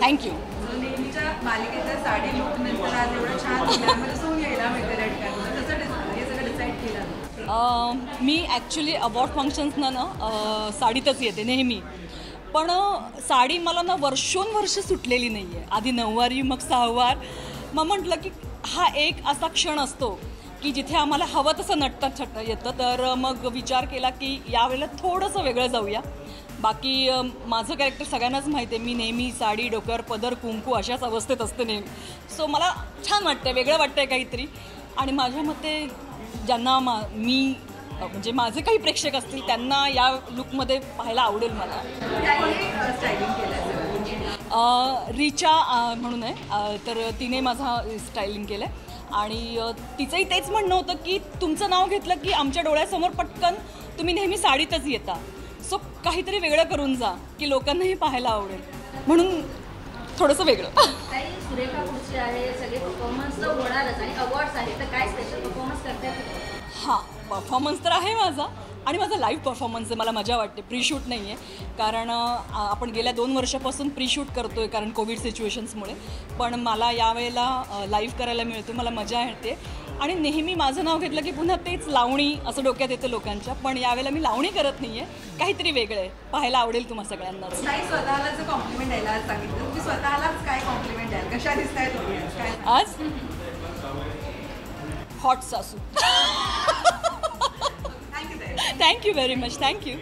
Thank you. नेहमीच्या मालिकेच्या sari look नंतर आज एवढं छान दिल्यामध्ये सून यायला मिळते रेड कार्पेट, कसं हे सगळं डिसाईड केलं? मी ॲक्च्युली अवॉर्ड फंक्शन्सना ना साडीतच येते नेहमी, पण साडी मला ना वर्षोनवर्ष सुटलेली नाही आहे. आधी नऊवारी मग सहावार. मग म्हटलं की हा एक असा क्षण असतो की जिथे आम्हाला हवं तसं नटतं छट्ट येतं. तर मग विचार केला की यावेळेला थोडंसं वेगळं जाऊया. बाकी माझं कॅरेक्टर सगळ्यांनाच माहिती आहे, मी नेहमी साडी, डोक्यावर पदर, कुंकू अशाच अवस्थेत असते नेहमी. सो मला छान वाटतं, वेगळं वाटतं आहे काहीतरी. आणि माझ्या मते ज्यांना मी म्हणजे माझे काही प्रेक्षक असतील त्यांना या लुकमध्ये पाहायला आवडेल मला. रिचा म्हणून आहे, तर तिने माझा स्टायलिंग केलं आहे. आणि तिचंही तेच म्हणणं होतं की तुमचं नाव घेतलं की आमच्या डोळ्यासमोर पटकन तुम्ही नेहमी साडीतच येता. सो काहीतरी वेगळं करून जा की लोकांनाही पाहायला आवडेल, म्हणून थोडंसं वेगळं. सुरेखा पुढची आहे, सगळे परफॉर्मन्स तर होणारच आणि अवॉर्ड्स आहे, तर काय स्पेशल परफॉर्मन्स करतात? हां, परफॉर्मन्स तर आहे माझा, आणि माझा लाईव्ह परफॉर्मन्स आहे. मला मजा वाटते, प्री शूट नाही आहे. कारण आपण गेल्या 2 वर्षापासून प्री शूट करतो आहे कारण कोविड सिच्युएशन्समुळे. पण मला यावेळेला लाईव्ह करायला मिळतो, मला मजा येते. आणि नेहमी माझं नाव घेतलं की पुन्हा तेच लावणी असं डोक्यात येतं लोकांच्या. पण यावेळेला मी लावणी करत नाही आहे, काहीतरी वेगळं आहे. पाहायला आवडेल तुम्हा सगळ्यांनाच. नाही, स्वतःला जर कॉम्प्लिमेंट द्यायला आज सांगितलं, तुम्ही स्वतःलाच काय कॉम्प्लिमेंट द्याल? कशा दिसताय तुम्ही आज? हॉट सासू. Thank you. Thank you very much. Thank you.